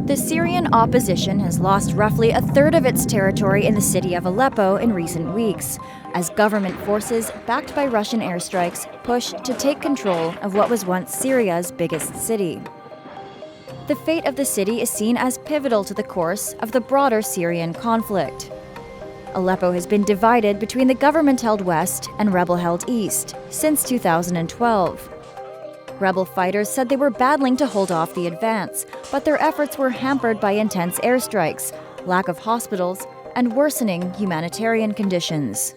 The Syrian opposition has lost roughly a third of its territory in the city of Aleppo in recent weeks, as government forces, backed by Russian airstrikes, push to take control of what was once Syria's biggest city. The fate of the city is seen as pivotal to the course of the broader Syrian conflict. Aleppo has been divided between the government-held west and rebel-held east since 2012. Rebel fighters said they were battling to hold off the advance, but their efforts were hampered by intense airstrikes, lack of hospitals, and worsening humanitarian conditions.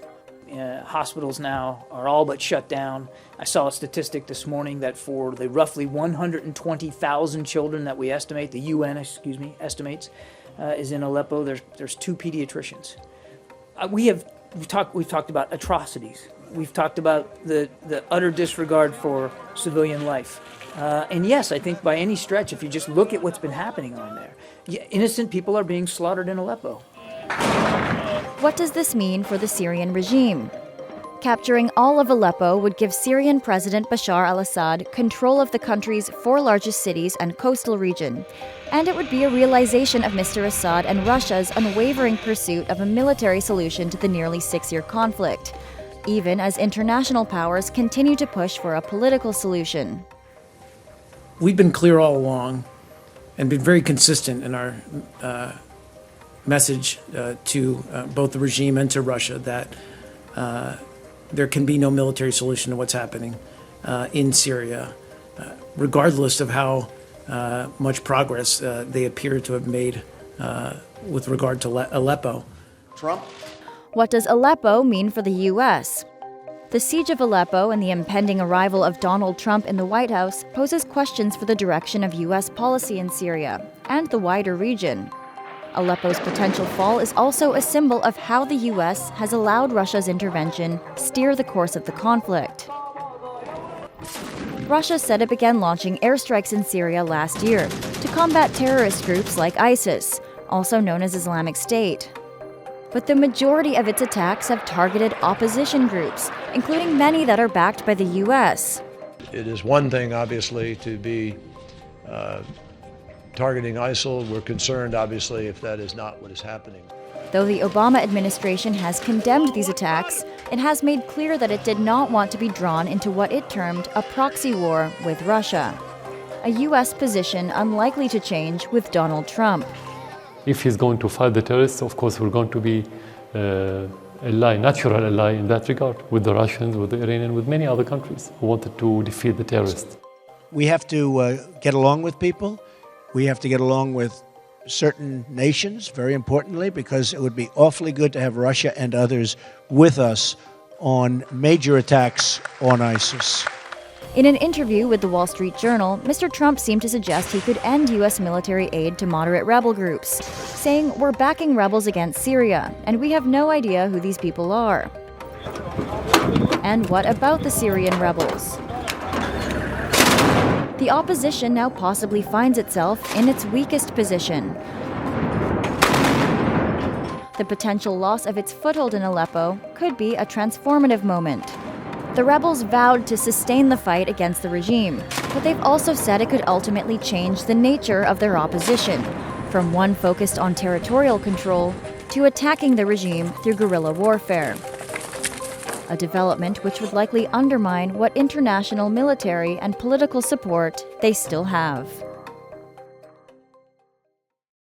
Hospitals now are all but shut down. I saw a statistic this morning that for the roughly 120,000 children that we estimate, the UN estimates, is in Aleppo, there's 2 pediatricians. We've talked about atrocities. We've talked about the utter disregard for civilian life. And yes, I think by any stretch, if you just look at what's been happening on there, innocent people are being slaughtered in Aleppo. What does this mean for the Syrian regime? Capturing all of Aleppo would give Syrian President Bashar al-Assad control of the country's 4 largest cities and coastal region. And it would be a realization of Mr. Assad and Russia's unwavering pursuit of a military solution to the nearly 6-year conflict, even as international powers continue to push for a political solution. We've been clear all along and been very consistent in our message to both the regime and to Russia that there can be no military solution to what's happening in Syria, regardless of how much progress they appear to have made with regard to Aleppo. Trump? What does Aleppo mean for the U.S.? The siege of Aleppo and the impending arrival of Donald Trump in the White House poses questions for the direction of U.S. policy in Syria and the wider region. Aleppo's potential fall is also a symbol of how the U.S. has allowed Russia's intervention steer the course of the conflict. Russia said it began launching airstrikes in Syria last year to combat terrorist groups like ISIS, also known as Islamic State. But the majority of its attacks have targeted opposition groups, including many that are backed by the U.S. It is one thing, obviously, to be targeting ISIL. We're concerned, obviously, if that is not what is happening. Though the Obama administration has condemned these attacks, it has made clear that it did not want to be drawn into what it termed a proxy war with Russia, a U.S. position unlikely to change with Donald Trump. If he's going to fight the terrorists, of course, we're going to be natural ally in that regard, with the Russians, with the Iranians, with many other countries who wanted to defeat the terrorists. We have to get along with people. We have to get along with certain nations, very importantly, because it would be awfully good to have Russia and others with us on major attacks on ISIS. In an interview with the Wall Street Journal, Mr. Trump seemed to suggest he could end U.S. military aid to moderate rebel groups, saying, "We're backing rebels against Syria, and we have no idea who these people are." And what about the Syrian rebels? The opposition now possibly finds itself in its weakest position. The potential loss of its foothold in Aleppo could be a transformative moment. The rebels vowed to sustain the fight against the regime, but they've also said it could ultimately change the nature of their opposition, from one focused on territorial control to attacking the regime through guerrilla warfare. A development which would likely undermine what international military and political support they still have.